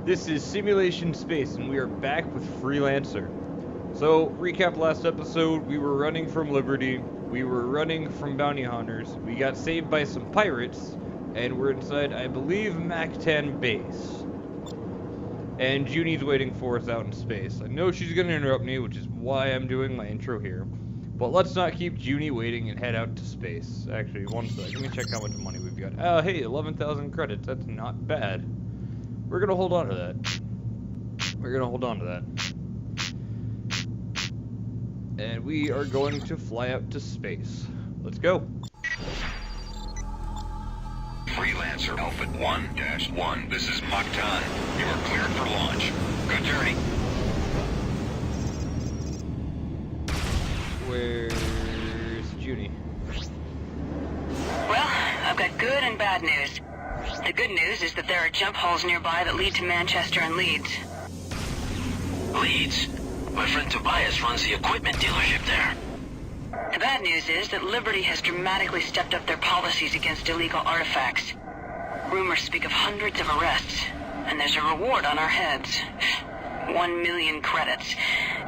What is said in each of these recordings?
This is Simulation Space, and we are back with Freelancer. So, recap last episode, we were running from Liberty, we were running from bounty hunters, we got saved by some pirates, and we're inside, I believe, Mactan base. And Junie's waiting for us out in space. I know she's going to interrupt me, which is why I'm doing my intro here. But let's not keep Junie waiting and head out to space. Actually, one sec. Let me check how much money we've got. Hey, 11,000 credits. That's not bad. We're going to hold on to that. We're going to hold on to that. And we are going to fly out to space. Let's go. Freelancer Alpha 1-1. This is Mactan. You are cleared for launch. Good journey. Where's Junie? Well, I've got good and bad news. The good news is that there are jump holes nearby that lead to Manchester and Leeds. Leeds? My friend Tobias runs the equipment dealership there. The bad news is that Liberty has dramatically stepped up their policies against illegal artifacts. Rumors speak of hundreds of arrests, and there's a reward on our heads. 1 million credits.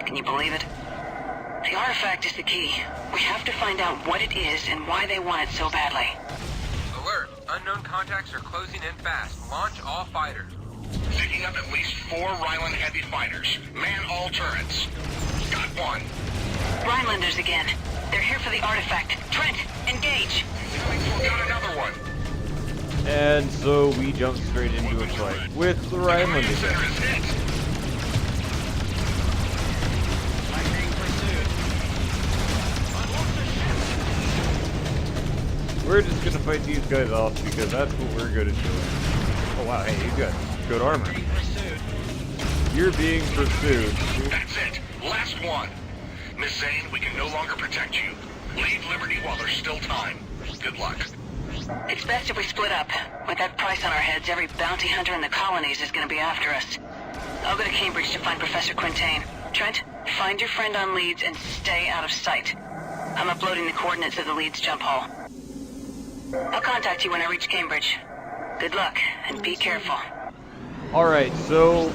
Can you believe it? The artifact is the key. We have to find out what it is and why they want it so badly. Alert! Unknown contacts are closing in fast. Launch all fighters. Picking up at least 4 Rhinland heavy fighters. Man all turrets. Got one. Rhinelanders again. They're here for the artifact. Trent, engage! Got another one. And so we jump straight into a fight with the Rhinland Command center is hit. We're just gonna fight these guys off because that's what we're good at doing. Oh wow, hey, you got good armor. You're being pursued. That's it. Last one. Miss Zane, we can no longer protect you. Leave Liberty while there's still time. Good luck. It's best if we split up. With that price on our heads, every bounty hunter in the colonies is going to be after us. I'll go to Cambridge to find Professor Quintain. Trent, find your friend on Leeds and stay out of sight. I'm uploading the coordinates of the Leeds jump hole. I'll contact you when I reach Cambridge. Good luck, and be careful. Alright, so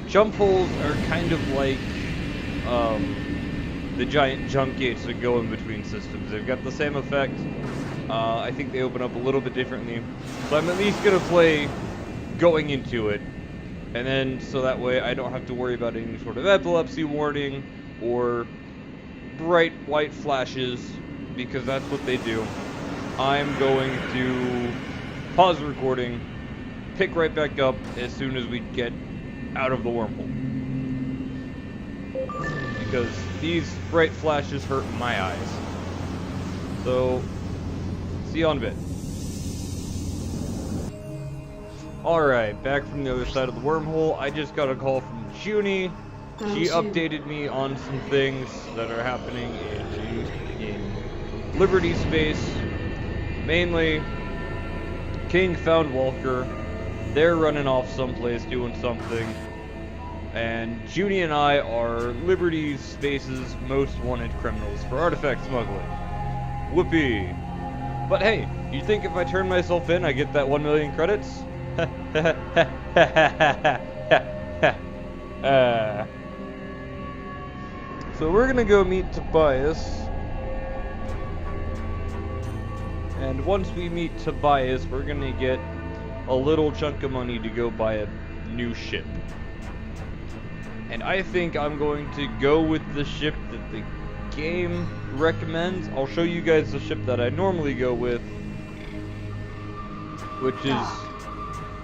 jump holes are kind of like the giant jump gates that go in between systems. They've got the same effect. I think they open up a little bit differently. So I'm at least going to play going into it. And then, so that way I don't have to worry about any sort of epilepsy warning or bright white flashes, because that's what they do. I'm going to pause the recording, pick right back up as soon as we get out of the wormhole. Because these bright flashes hurt my eyes. So, see you on a bit. Alright, back from the other side of the wormhole. I just got a call from Junie. She updated me on some things that are happening in Liberty space. Mainly, King found Walker. They're running off someplace doing something. And Junie and I are Liberty space's most wanted criminals for artifact smuggling. Whoopee. But hey, you think if I turn myself in, I get that 1 million credits? So we're gonna go meet Tobias. And once we meet Tobias, we're gonna get a little chunk of money to go buy a new ship. And I think I'm going to go with the ship that the game recommends. I'll show you guys the ship that I normally go with, which is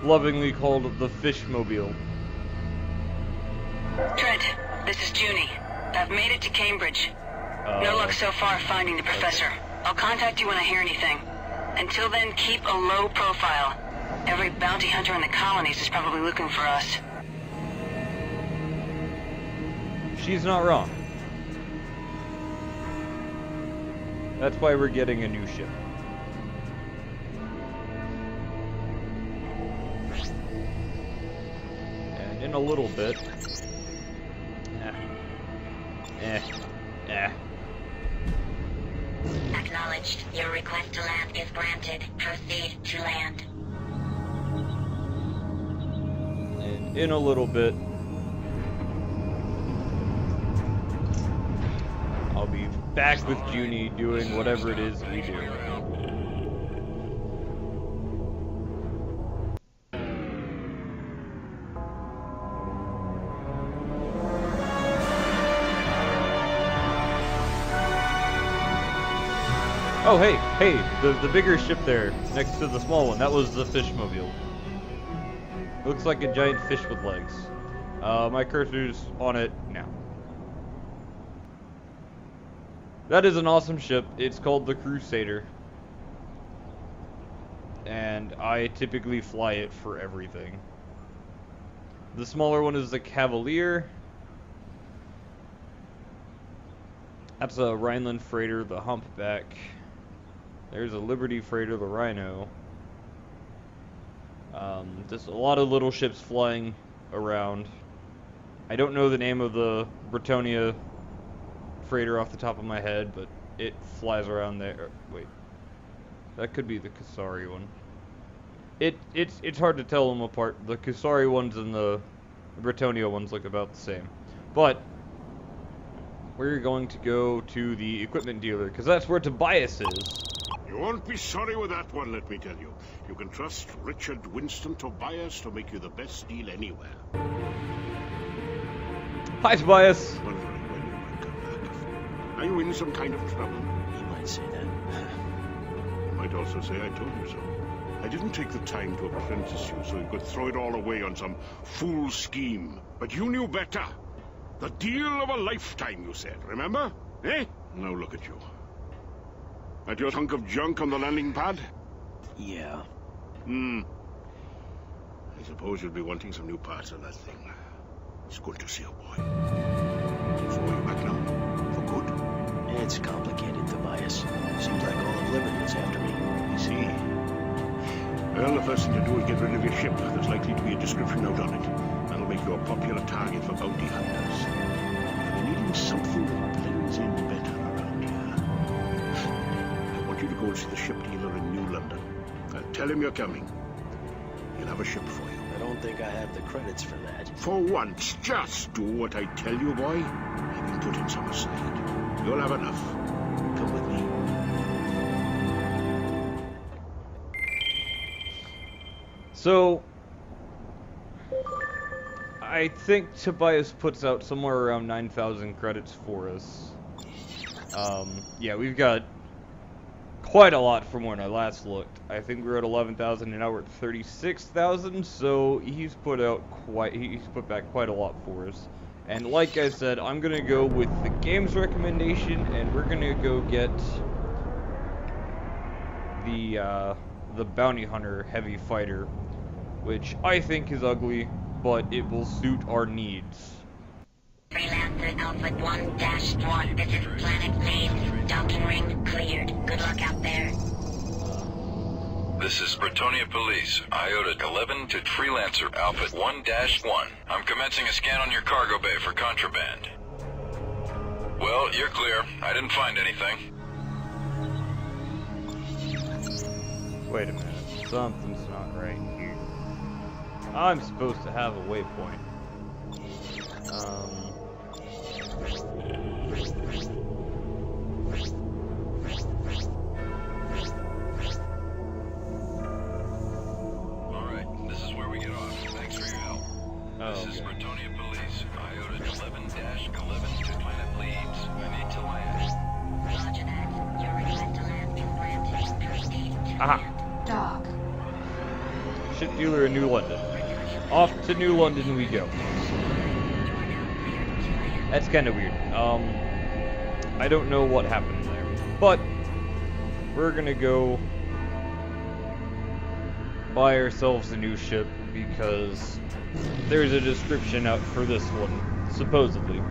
lovingly called the Fishmobile. Trent, this is Junie. I've made it to Cambridge. No luck so far finding the professor. I'll contact you when I hear anything. Until then, keep a low profile. Every bounty hunter in the colonies is probably looking for us. She's not wrong. That's why we're getting a new ship. And in a little bit... Acknowledged. Your request to land is granted. Proceed to land. in a little bit. I'll be back with Junie doing whatever it is we do. Oh, hey, the bigger ship there, next to the small one, that was the fishmobile. Looks like a giant fish with legs. My cursor's on it now. That is an awesome ship. It's called the Crusader. And I typically fly it for everything. The smaller one is the Cavalier. That's a Rhinland freighter, the Humpback. There's a Liberty freighter, the Rhino. Just a lot of little ships flying around. I don't know the name of the Bretonia freighter off the top of my head, but it flies around there. Wait, that could be the Kasari one. It's hard to tell them apart. The Kasari ones and the Bretonia ones look about the same. But we're going to go to the equipment dealer, because that's where Tobias is. You won't be sorry with that one, let me tell you. You can trust Richard Winston Tobias to make you the best deal anywhere. Hi, Tobias. Well, you might come back. Are you in some kind of trouble? You might say that. You might also say I told you so. I didn't take the time to apprentice you so you could throw it all away on some fool scheme. But you knew better. The deal of a lifetime, you said, remember? Eh? Now look at you. At your hunk of junk on the landing pad? Yeah. I suppose you'll be wanting some new parts on that thing. It's good to see you, boy. So are you back now? For good? It's complicated, Tobias. Seems like all of Liberty is after me. I see. Well, the first thing to do is get rid of your ship. There's likely to be a description note on it. That'll make you a popular target for bounty hunters. We're needing something that blends in better around here. I want you to go and see the ship dealer in New London. Tell him you're coming. He'll have a ship for you. I don't think I have the credits for that. For once, just do what I tell you, boy. I've been putting some aside. You'll have enough. Come with me. So, I think Tobias puts out somewhere around 9,000 credits for us. Yeah, we've got quite a lot from when I last looked. I think we were at 11,000 and now we're at 36,000, so he's put back quite a lot for us. And like I said, I'm gonna go with the game's recommendation, and we're gonna go get the bounty hunter heavy fighter, which I think is ugly, but it will suit our needs. Freelancer Alpha 1-1, this is Planet Main. Docking ring cleared. Good luck out there. This is Bretonia Police. Iota 11 to Freelancer Alpha 1-1. I'm commencing a scan on your cargo bay for contraband. Well, you're clear. I didn't find anything. Wait a minute. Something's not right here. I'm supposed to have a waypoint. Alright, this is where we get off. Thanks for your help. This is Bretonia Police. Iota 11-11 to Planet Leeds. I need to land. Roger that. You're ready to land in Brandon. Proceed to Aha. land. Dock. Ship dealer in New London. Off to New London we go. That's kind of weird. I don't know what happened there, but we're gonna go buy ourselves a new ship because there's a description out for this one, supposedly.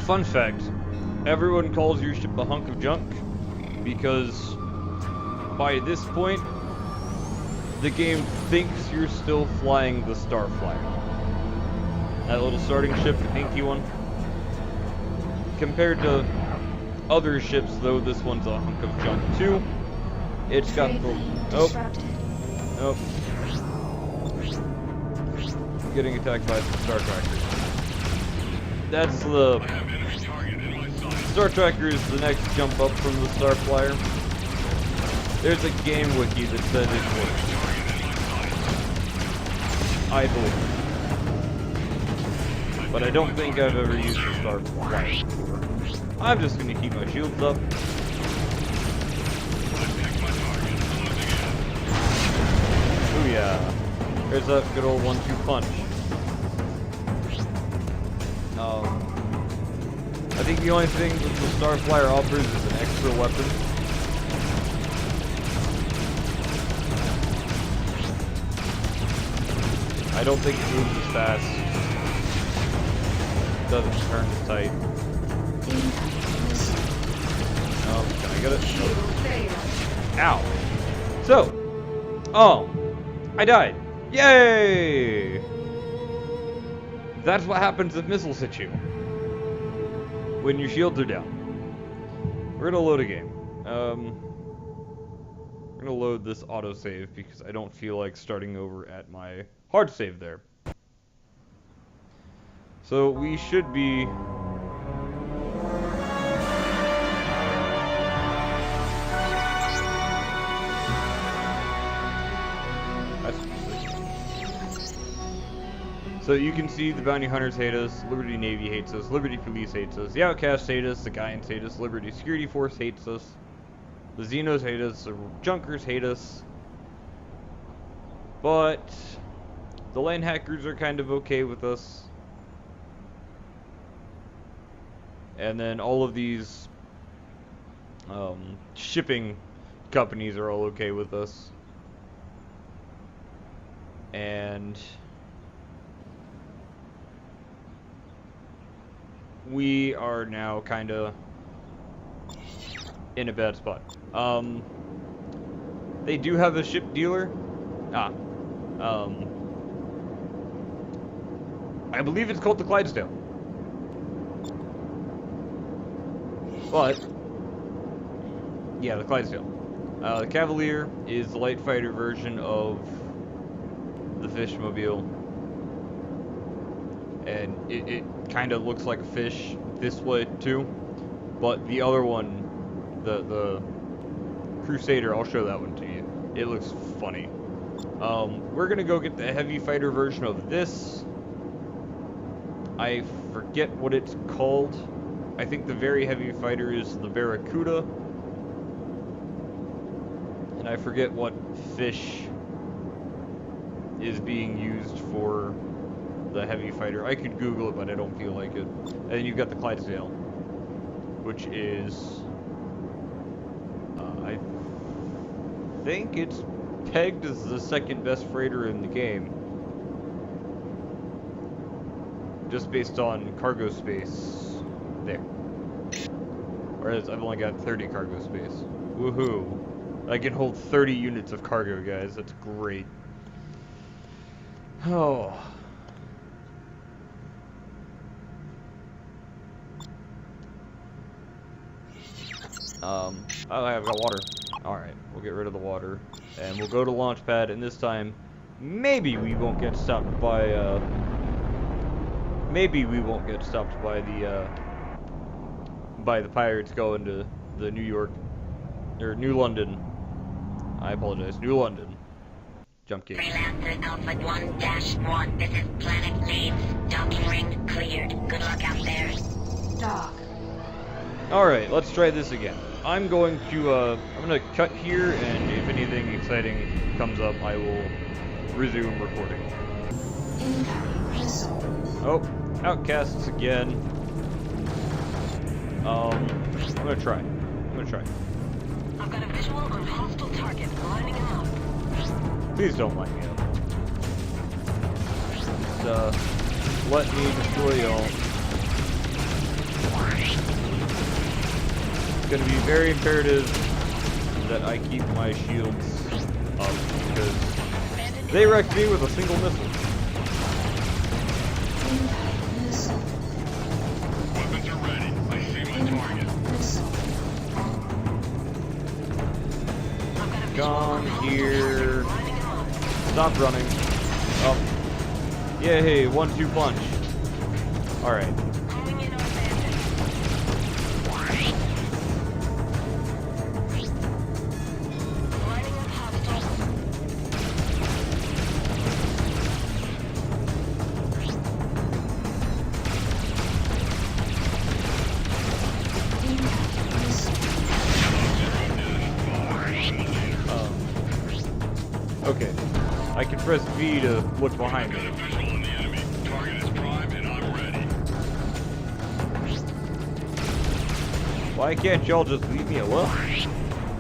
Fun fact, everyone calls your ship a hunk of junk because by this point, the game thinks you're still flying the Starflyer. That little starting ship, the pinky one. Compared to other ships, though, this one's a hunk of junk too. It's got the... Oh. getting attacked by some Star Trackers. That's the... Star Tracker is the next jump up from the Star Flyer. There's a game wiki that says it works. I believe. But I don't think I've ever used the Star Flyer before. I'm just gonna keep my shields up. Oh yeah. There's that good old 1-2 punch. I think the only thing that the Star Flyer offers is an extra weapon. I don't think it moves as fast. It doesn't turn as tight. Oh, can I get it? Nope. Ow. So, I died. Yay! That's what happens if missiles hit you. When your shields are down. We're gonna load a game. We're gonna load this autosave because I don't feel like starting over at my hard save there. So we should be... So you can see the Bounty Hunters hate us, Liberty Navy hates us, Liberty Police hates us, the Outcasts hate us, the Guians hate us, Liberty Security Force hates us, the Xenos hate us, the Junkers hate us, but the Land Hackers are kind of okay with us. And then all of these shipping companies are all okay with us. And we are now kind of in a bad spot. They do have a ship dealer. I believe it's called the Clydesdale. But, yeah, the Clydesdale. The Cavalier is the light fighter version of the Fishmobile. And it kind of looks like a fish this way too, but the other one, the Crusader, I'll show that one to you. It looks funny. We're gonna go get the heavy fighter version of this. I forget what it's called. I think the very heavy fighter is the Barracuda, and I forget what fish is being used for the heavy fighter. I could Google it, but I don't feel like it. And then you've got the Clydesdale, which is, I think it's pegged as the second best freighter in the game, just based on cargo space there. Whereas I've only got 30 cargo space. Woohoo! I can hold 30 units of cargo, guys. That's great. Oh. Oh, I've got water. Alright, we'll get rid of the water. And we'll go to launch pad, and this time, maybe we won't get stopped by, the pirates going to the New London. I apologize, New London. Jump gate. Freelancer Alpha 1-1. This is Planet Leeds. Docking ring cleared. Good luck out there. Dock. Alright, let's try this again. I'm going to cut here, and if anything exciting comes up, I will resume recording. Incoming missile. Oh, Outcasts again. I'm gonna try. I've got a visual on hostile target. Lining him up. Please don't light me up. Just, let me destroy y'all. It's gonna be very imperative that I keep my shields up, because they wrecked me with a single missile. Missile. Weapons are ready. I see my target. Missile. Gone here. Stop running. Oh. Yeah, hey, 1-2 punch. Alright. Okay. I can press V to look behind me. Why can't y'all just leave me alone?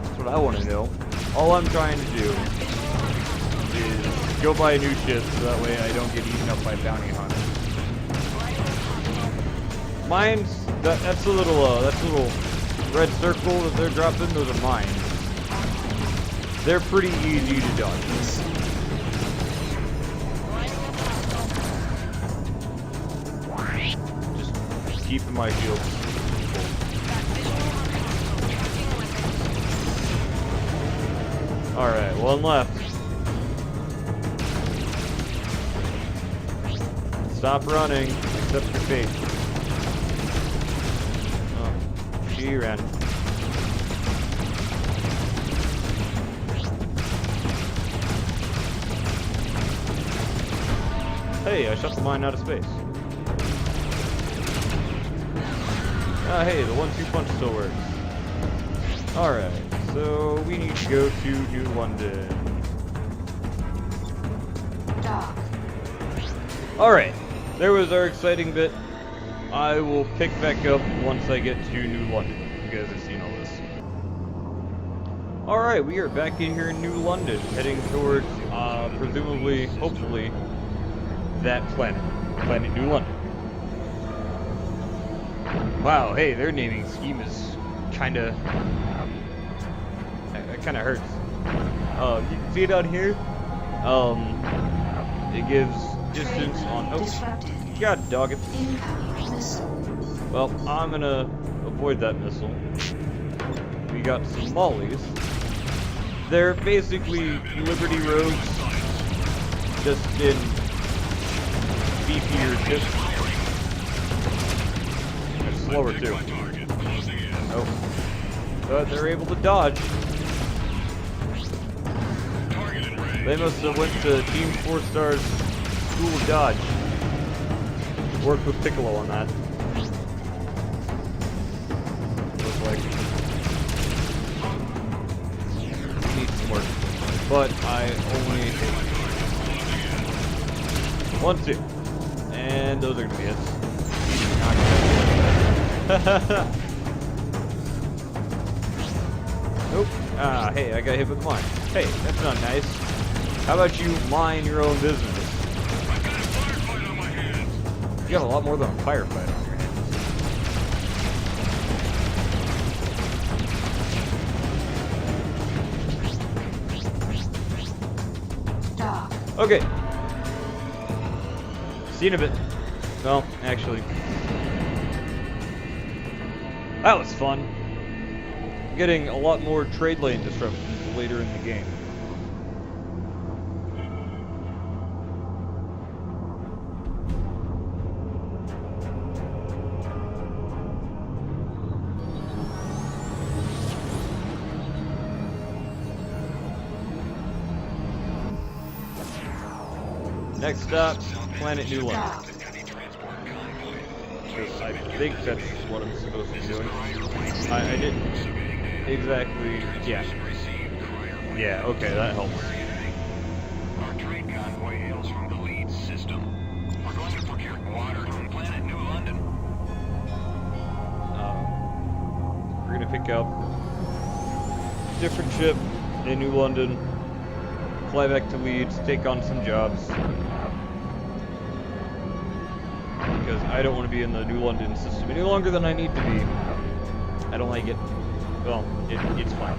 That's what I want to know. All I'm trying to do is go buy a new ship so that way I don't get eaten up by bounty hunters. Mines, that's a little red circle that they're dropping. Those are mines. They're pretty easy to dodge. Just keeping my shield full. Alright, one left. Stop running, accept your fate. Oh, she ran. Hey, I shot the mine out of space. Ah, hey, the 1-2 punch still works. Alright, so we need to go to New London. Dock. Alright, there was our exciting bit. I will pick back up once I get to New London. You guys have seen all this. Alright, we are back in here in New London, heading towards, presumably, hopefully, that planet. Planet New London. Wow, hey, their naming scheme is kinda... That kinda hurts. You can see it on here. It gives distance on... Oh, Disrupted. God dog it. Incoming missile. Well, I'm gonna avoid that missile. We got some mollies. They're basically Liberty rogues, just in beefier ships. They're slower too. Oh, but they're able to dodge. They must have went to Team 4 Star's School of Dodge. Worked with Piccolo on that. Looks like. Needs some work. But I only... 1, 2. And those are gonna be hits. Nope. Ah, hey, I got hit with mine. Hey, that's not nice. How about you mind your own business? You got a lot more than a firefight on your hands. Dock. Okay. See you in a bit. Well, actually. That was fun. Getting a lot more trade lane disruptions later in the game. Next stop, Planet New London. Dock. I think that's what I'm supposed to be doing. I didn't exactly... Yeah. Yeah, okay, that helps. Our trade convoy hails from the lead system. We're going to procure water from Planet New London. We're gonna pick up a different ship in New London, fly back to Leeds, take on some jobs. Because I don't want to be in the New London system any longer than I need to be. I don't like it. Well, it's fine.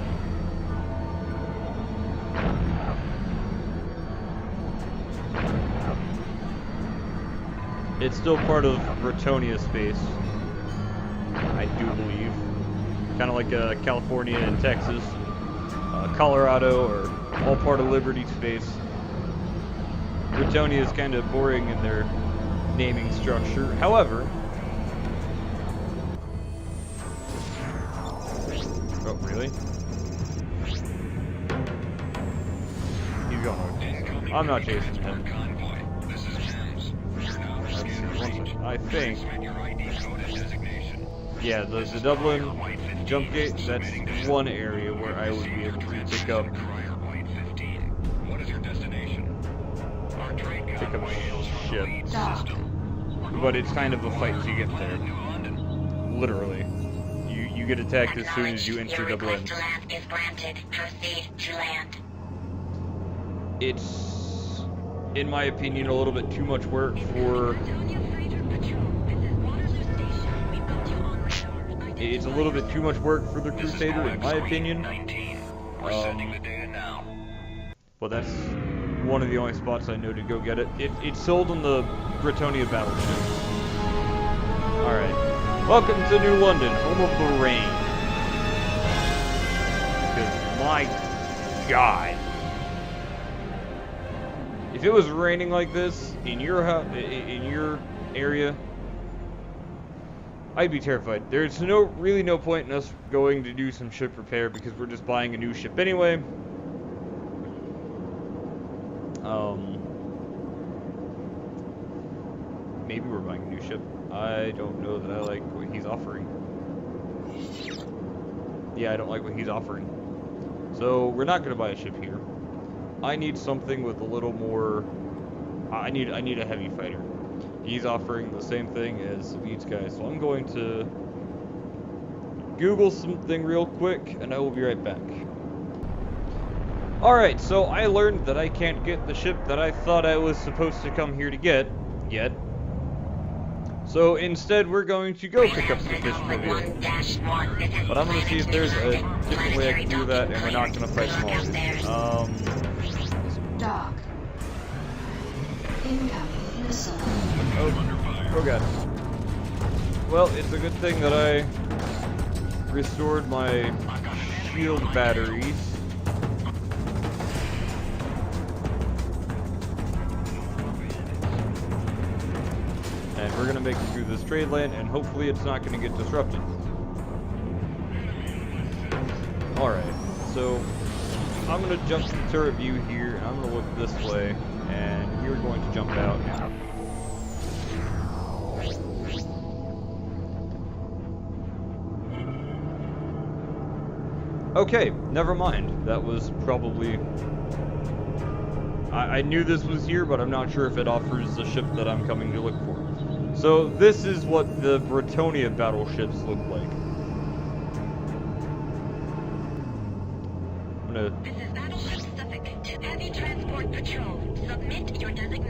It's still part of Bretonia space, I do believe. Kind of like California and Texas, Colorado, or all part of Liberty space. Bretonia is kind of boring in their naming structure. However, oh really? He's going. I'm not chasing him. I think. Yeah, the Dublin jump gate. That's one area where I would be able to pick up. Pick up a ship. But it's kind of a fight to get there. Literally. You get attacked as soon as you enter Dublin. It's, in my opinion, a little bit too much work for... It's a little bit too much work for the Crusader, in my opinion. Well, that's one of the only spots I know to go get it. It's sold on the Bretonia battleship. Alright. Welcome to New London, home of the rain. Because, my God. If it was raining like this in your house, in your area, I'd be terrified. There's really no point in us going to do some ship repair because we're just buying a new ship anyway. Maybe we're buying a new ship. I don't know that I like what he's offering. Yeah, I don't like what he's offering. So we're not going to buy a ship here. I need something with a little more. I need a heavy fighter. He's offering the same thing as the Leeds guy, so I'm going to Google something real quick, and I will be right back. Alright, so I learned that I can't get the ship that I thought I was supposed to come here to get, yet. So instead, we're going to go pick up the fish mobile. But I'm going to see if there's a different way I can do that, and we're not going to fight them all. Dock. Incoming missile. Oh god. Well, it's a good thing that I restored my shield batteries. And we're gonna make it through this trade lane, and hopefully it's not gonna get disrupted. Alright, so I'm gonna jump to the turret view here, and I'm gonna look this way, and we're going to jump out now. Okay, never mind. That was probably... I knew this was here, but I'm not sure if it offers the ship that I'm coming to look for. So this is what the Bretonia battleships look like.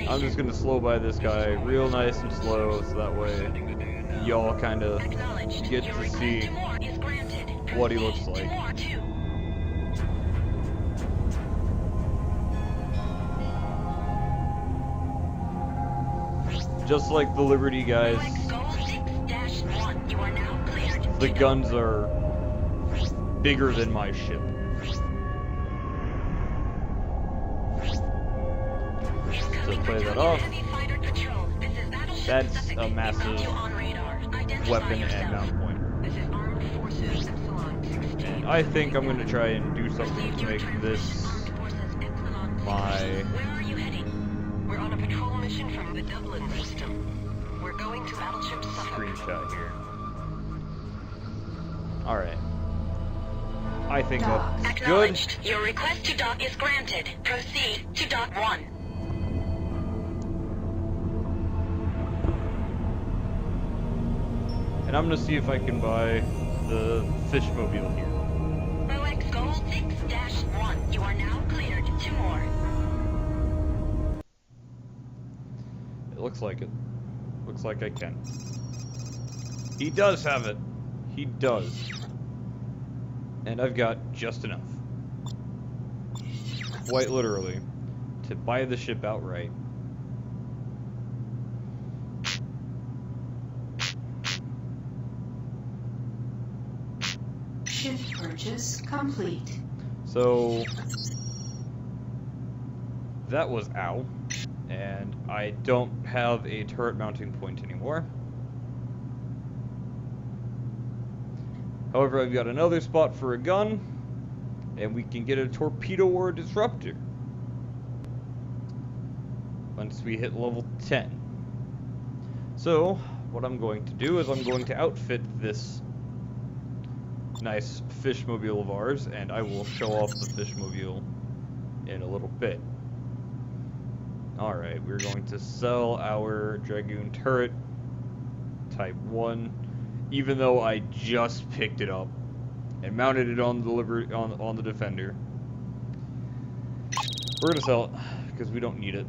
I'm just gonna slow by this guy real nice and slow, so that way y'all kind of get to see what he looks like. Just like the Liberty guys, the guns are bigger than my ship. So play that off. That's a massive weapon and mount point. And I think I'm going to try and do something to make this my... We're on a patrol mission from the Dublin system. We're going to battleship screenshot here. Alright. I think that's good. Your request to dock is granted. Proceed to dock 1. And I'm gonna see if I can buy the fishmobile here. Rolex Gold 6-1. You are now cleared. 2 more. It looks like it. Looks like I can. He does have it. He does. And I've got just enough. Quite literally. To buy the ship outright. Ship purchase complete. So... that was ow. And I don't have a turret mounting point anymore. However, I've got another spot for a gun, and we can get a torpedo or a disruptor once we hit level 10. So, what I'm going to do is I'm going to outfit this nice fishmobile of ours, and I will show off the fishmobile in a little bit. Alright, we're going to sell our Dragoon turret Type 1, even though I just picked it up and mounted it on the on the Defender. We're gonna sell it because we don't need it.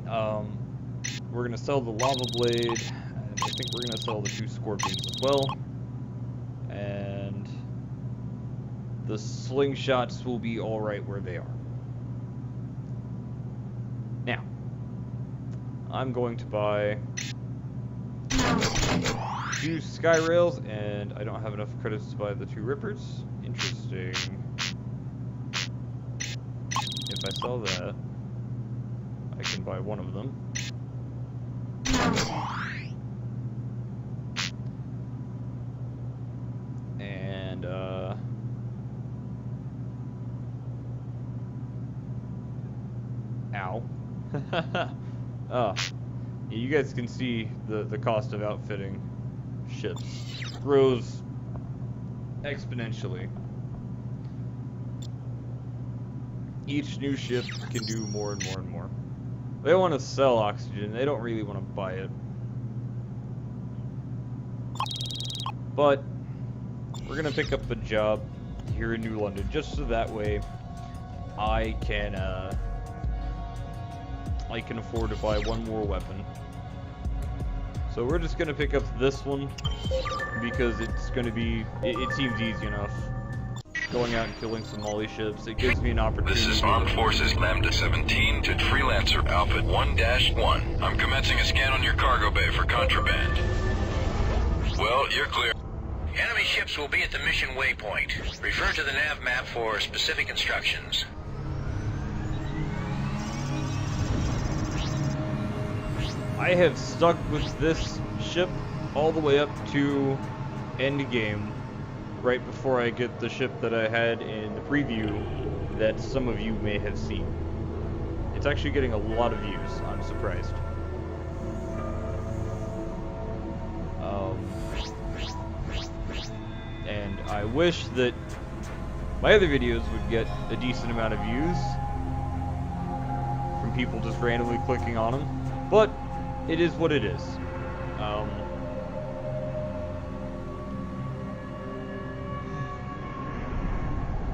We're gonna sell the lava blade, and I think we're gonna sell the 2 scorpions as well. And the slingshots will be alright where they are. Now, I'm going to buy 2 sky rails, and I don't have enough credits to buy the 2 rippers. Interesting. If I sell that, I can buy one of them. And, ow. You guys can see the cost of outfitting ships grows exponentially. Each new ship can do more and more and more. They want to sell oxygen, they don't really want to buy it. But we're gonna pick up a job here in New London just so that way I can afford to buy one more weapon. So we're just gonna pick up this one because it's gonna be, it seems easy enough. Going out and killing Somali ships, it gives me an opportunity. This is Armed Forces Lambda 17 to Freelancer Outfit 1-1. I'm commencing a scan on your cargo bay for contraband. Well, you're clear. Enemy ships will be at the mission waypoint. Refer to the nav map for specific instructions. I have stuck with this ship all the way up to end game, right before I get the ship that I had in the preview that some of you may have seen. It's actually getting a lot of views, I'm surprised. And I wish that my other videos would get a decent amount of views from people just randomly clicking on them, but it is what it is.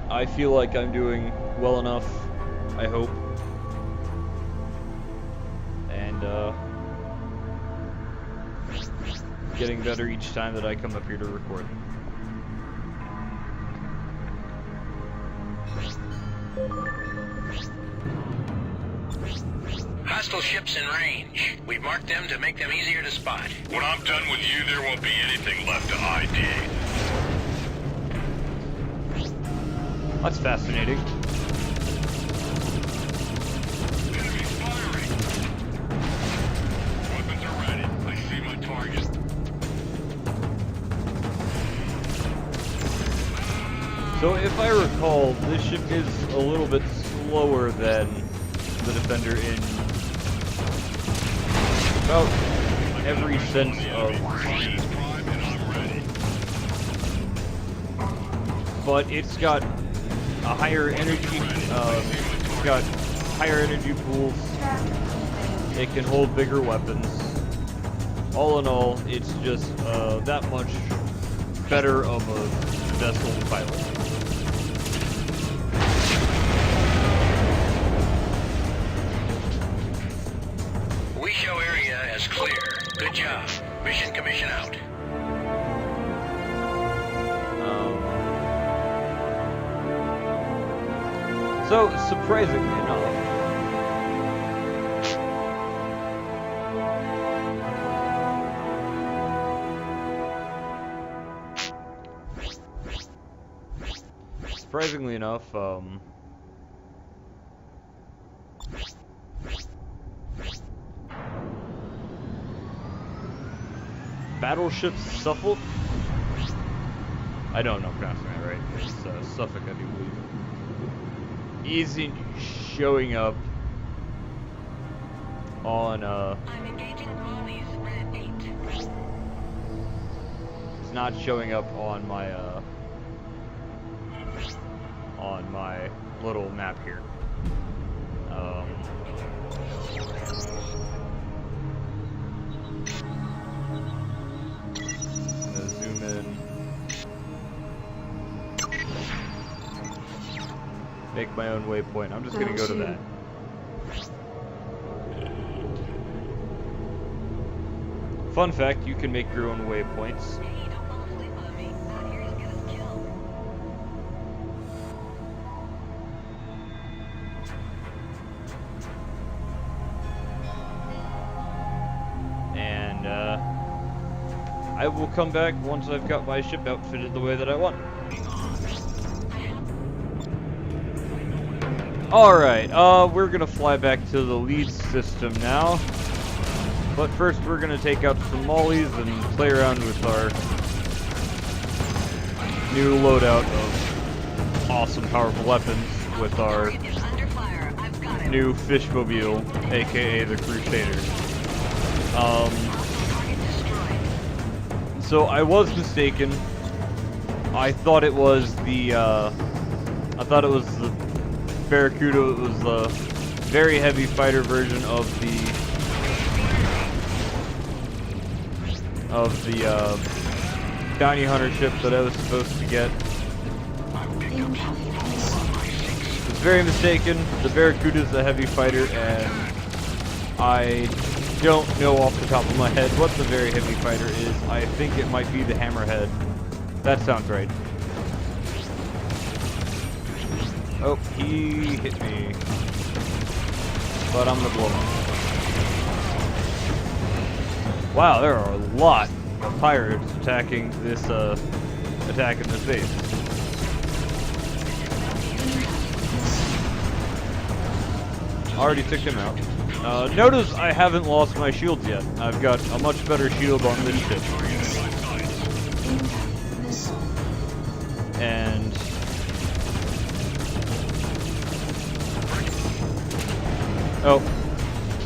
I feel like I'm doing well enough, I hope. And, getting better each time that I come up here to record. Hostile ships in range. We've marked them to make them easier to spot. When I'm done with you, there won't be anything left to ID. That's fascinating. Enemy firing! Weapons are ready. I see my target. So if I recall, this ship is a little bit slower than the Defender in about every sense of speed. But it's got a higher energy, it's got higher energy pools, it can hold bigger weapons. All in all, it's just that much better of a vessel to pilot. We show area as clear. Good job. Mission commission out. So, surprisingly enough, Battleship Suffolk. I don't know if I'm pronouncing that right. It's Suffolk, I do believe. Isn't showing up on I'm engaging Molly's red 8. it's not showing up on my little map here. Gonna zoom in. Make my own waypoint. I'm just gonna go to that. Fun fact, you can make your own waypoints. Hey, don't fall asleep on me. Out here, he's get us killed. And I will come back once I've got my ship outfitted the way that I want. Alright, we're gonna fly back to the lead system now. But first we're gonna take out some mollies and play around with our new loadout of awesome powerful weapons with our Target is under fire. I've got him. new fishmobile, aka the Crusader. Target destroyed. So I was mistaken. I thought it was the Barracuda. It was the very heavy fighter version of the bounty hunter ship that I was supposed to get. I was very mistaken. The Barracuda is a heavy fighter, and I don't know off the top of my head what the very heavy fighter is. I think it might be the Hammerhead. That sounds right. Oh, he hit me. But I'm gonna blow him. Wow, there are a lot of pirates attacking this base. Already took him out. Notice I haven't lost my shields yet. I've got a much better shield on this ship. And oh,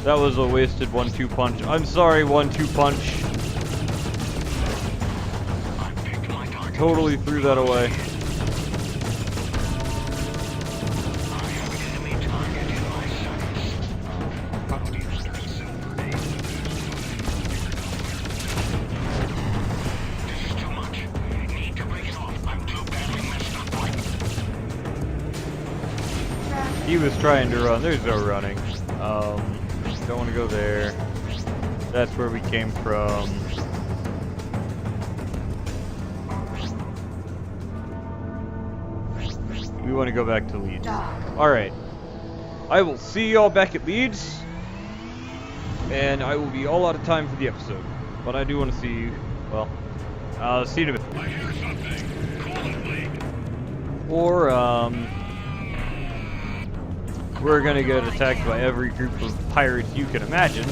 that was a wasted 1-2 punch. I'm sorry, 1-2 punch. Totally threw that away. He was trying to run. There's no running. Don't want to go there. That's where we came from. We want to go back to Leeds. Alright. I will see y'all back at Leeds. And I will be all out of time for the episode. But I do want to see you. Well, see you in a bit. I hear something. Call it, Blade. Or, we're gonna get attacked by every group of pirates you can imagine.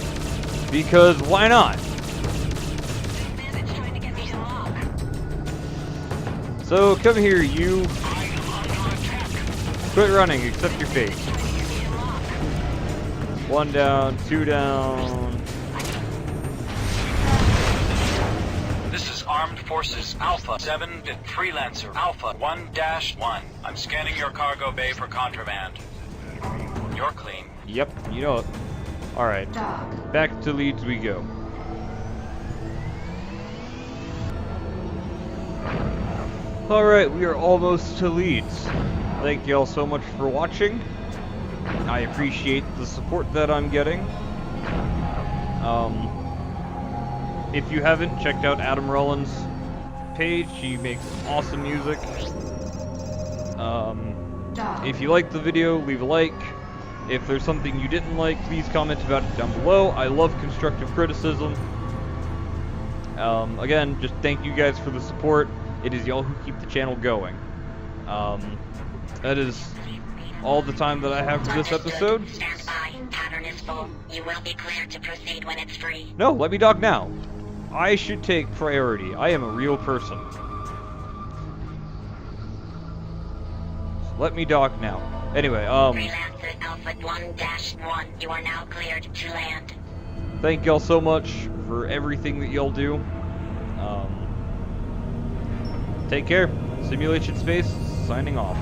Because why not? Bandits trying to get me in lock. So come here, you. Quit running, accept your fate. One down, two down. This is Armed Forces Alpha 7 to Freelancer Alpha 1-1. I'm scanning your cargo bay for contraband. You're clean. Yep, you know it. Alright, back to Leeds we go. Alright, we are almost to Leeds. Thank you all so much for watching. I appreciate the support that I'm getting. If you haven't checked out Adam Rowland's page, he makes awesome music. If you liked the video, leave a like. If there's something you didn't like, please comment about it down below. I love constructive criticism. Again, just thank you guys for the support. It is y'all who keep the channel going. That is all the time that I have for this episode. Stand by. Pattern is full. You will be cleared to proceed when it's free. No, let me dock now. I should take priority. I am a real person. Let me dock now. Anyway, Freelancer Alpha 1-1, you are now cleared to land. thank y'all so much for everything that y'all do. Take care. Simulation Space, signing off.